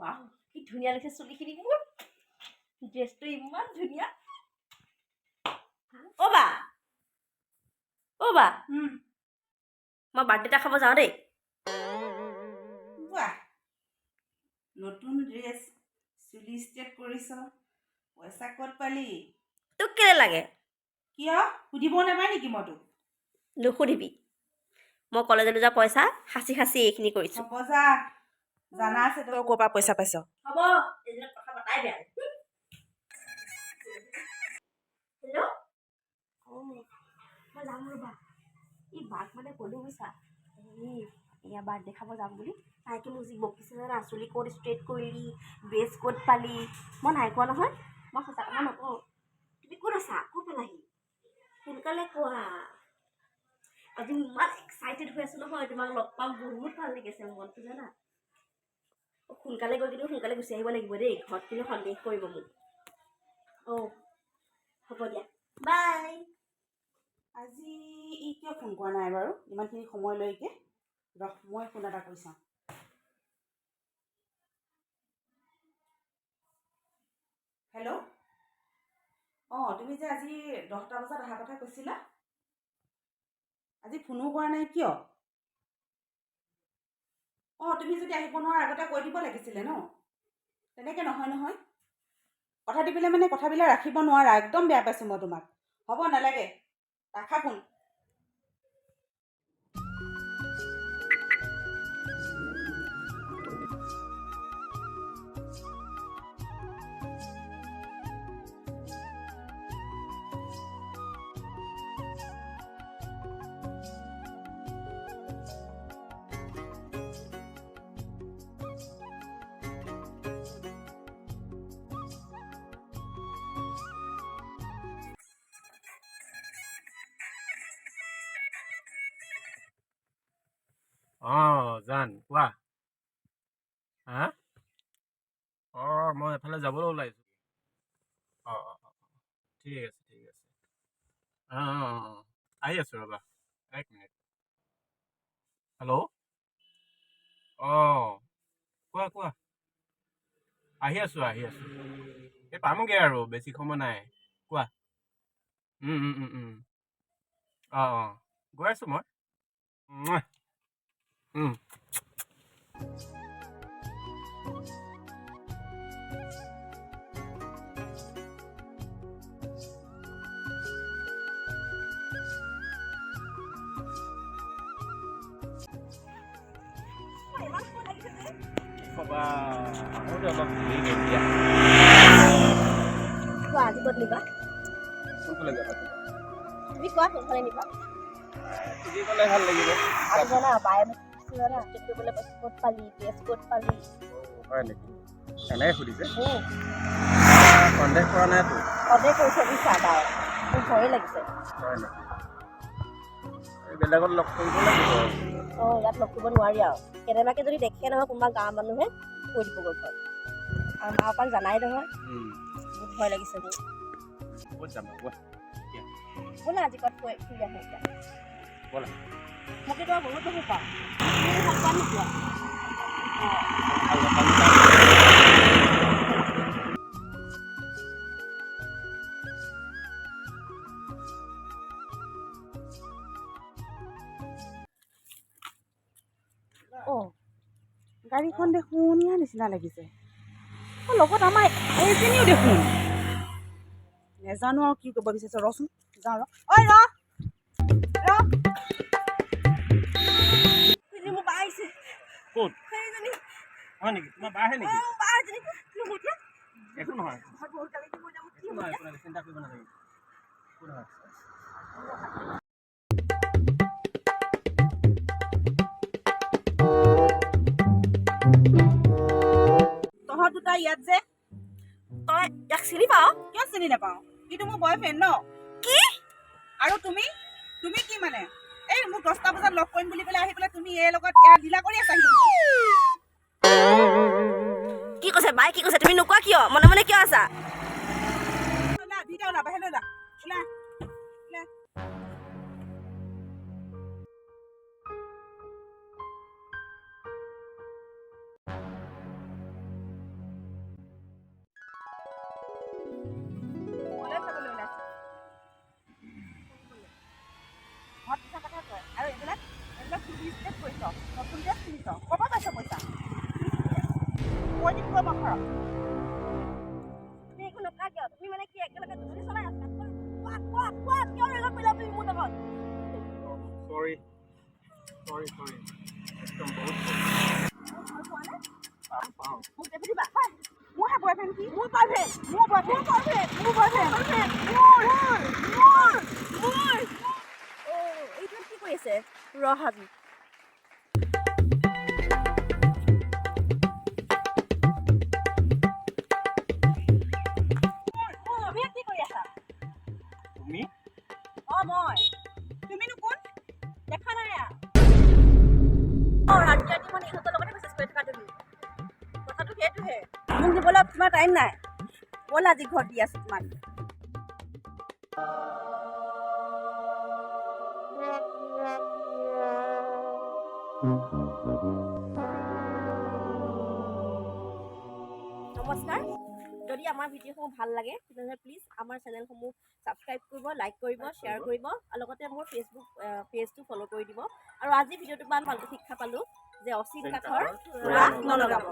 Wow কি ধুনীয়া লাগিছে চুলিখিনি মোৰ ড্ৰেছটো ইমান ধুনীয়া অ' বা মই বাৰ্থডে খাব যাওঁ দেই বাহ নতুন ড্ৰেছ চুলি ষ্ট্ৰেট কৰিছ পইচা ক'ত পালি তোক কেলে লাগে কিয় সুধিব নাপায় নেকি মই তোক নুসুধিবি মই কলেজলৈ যোৱা পইচা সাঁচি সাঁচি এইখিনি কৰিছোঁ হ'ব যা জানা আছে তই ক'ৰ পৰা পইচা পাইছ হ'ব এইবিলাক কথা পতাই বেয়া হেল্ল' অঁ মই যাম ৰ'বা এই বাক মানে ক'লোঁ বুজিছা এয়া বাৰ্থডে খাব যাম বুলি তাইকে মোক যি বকিছে জানা চুলি ক'ত ষ্ট্ৰেইট কৰিলি ড্ৰেছ ক'ত পালি মই নাই কোৱা নহয় মই সঁচা কথা নকওঁ তুমি ক'ত আছা ক'ত পালাহি সোনকালে কোৱা আজি ইমান এক্সাইটেড হৈ আছোঁ নহয় তোমাক লগ পাম বহুত ভাল লাগিছে মনটো জানা সোনকালে গৈ কিন্তু সোনকালে গুচি আহিব লাগিব দেই ঘৰত কিন্তু সন্দেহ কৰিব মোক অঁ হ'ব দিয়া বাই আজি ই কিয় ফোন কৰা নাই বাৰু ইমানখিনি সময়লৈকে ৰহ মই ফোন এটা কৰি চাওঁ হেল্ল' অঁ তুমি যে আজি 10টা বজাত অহা কথা কৈছিলা আজি ফোনো কৰা নাই কিয় অঁ তুমি যদি আহিব নোৱাৰা আগতে কৈ দিব লাগিছিলে ন তেনেকৈ নহয় কথা দি পেলাই মানে কথাবিলাক ৰাখিব নোৱাৰা একদম বেয়া পাইছোঁ মই তোমাক হ'ব নালাগে ৰাখা ফোন জান কোৱা হা মই এফালে যাবলৈ ওলাইছোঁ ঠিক আছে আহি আছোঁ ৰ'বা 1 মিনিট হেল্ল' কোৱা আহি আছোঁ এই পামগৈ আৰু বেছি সময় নাই কোৱা গৈ আছোঁ মই ক'বা আহোঁতে অলপ দেৰি হ'ল দিয়া কোৱা আজি ক'ত নিবা কোনফালে যাবা তুমি কোৱা কোনফালে নিবা তুমি গ'লে ভাল লাগিব আৰু জানা বায়ে মোক জানা ষ্ট্ৰেট কৰিবলৈ কৈছে ক'ত পালি ড্ৰেছ ক'ত পালি হয় নেকি এনেকৈ সুধিছে সন্দেহ কৰা নাইতো সদায় কৈছে বুজিছা বায়ে মোৰ ভয়ে লাগিছে হয় নেকি বেলেগত লগ কৰিব লাগিব অঁ ইয়াত লগ কৰিব নোৱাৰি আৰু কেনেবাকৈ যদি দেখে নহয় কোনোবা গাঁৱৰ মানুহে কৈ দিবগৈ ঘৰত আৰু মা পাপাক জানাই নহয় বহুত ভয় লাগিছে মোৰ ক'ত যাবা কোৱা ব'লা আজি ক'ত ফুৰি আহোঁ এতিয়া ব'লা মোক তোমাৰ বহুত বহুত পাওঁ তুমি ভাল পোৱা নোপোৱা অঁ গাড়ীখন দেখোন ইয়াৰ নিচিনা লাগিছে লগত আমাৰ এইজনীও দেখোন নেজানো আৰু কি কৰিব বিচাৰিছে ৰচোন যাওঁ ৰ মোৰ বা আহিছে ক'ত সেইজনী হয় নেকি তোমাৰ বাহে নেকি বা এজনী একো নহয় ঘৰত বহুত গালি দিব এতিয়া মোক কি একো হ'ব নহয় চিন্তা কৰিব নালাগে একো নহয় তহঁত দুটা ইয়াত যে তই ইয়াক চিনি পাৱ কিয় চিনি নাপাওঁ কিন্তু মোৰ বয়ফ্ৰেণ্ড ন কি আৰু তুমি কি মানে এই মোক 10টা বজাত লগ কৰিম বুলি পেলাই আহি পেলাই তুমি এই লগত এয়া লীলা কৰি আছা কি কৈছে বাই কি কৈছে তুমি নোকোৱা কিয় মনে মনে কিয় আছা ওলা বাহিৰলৈ ওলা গৈ মই ঘৰত। তুমি একো নকা কিয়? তুমি মানে কি একেলগে দুজনী চলাই আছা? কোৱা কোৱা কোৱা কিয় ৰেগত পেলাও তুমি মোৰ লগত? চৰি একদম বহুত পাওঁ মোক দেখি দিবা হয় মোৰ হে বয়ফ্ৰেণ্ড কি মোৰ বয়ফ্ৰেণ্ড মোৰ বয়ফ্ৰেণ্ড এইটো কি কৰি আছে? ৰহাবি তুমি কি কৰি আছা? তুমি মই তুমিনো কোন দেখা নাই ৰাতি ৰাতি মই ইহঁতৰ লগতে মেছেজ কৰি থকা তুমি কথাটো সেইটোহে মোক দিবলৈ তোমাৰ টাইম নাই ব'ল আজি ঘৰত দি আছো তোমাক নমস্কাৰ যদি আমাৰ ভিডিঅ'সমূহ ভাল লাগে তেতিয়াহ'লে প্লিজ আমাৰ চেনেলসমূহ ছাবস্ক্ৰাইব কৰিব লাইক কৰিব শ্বেয়াৰ কৰিব আৰু লগতে মোৰ ফেচবুক পেজটো ফ'ল' কৰি দিব আৰু আজি ভিডিঅ'টো পৰা ভালকৈ শিক্ষা পালোঁ যে অচিন কাঠৰ ৰাগ নলগাব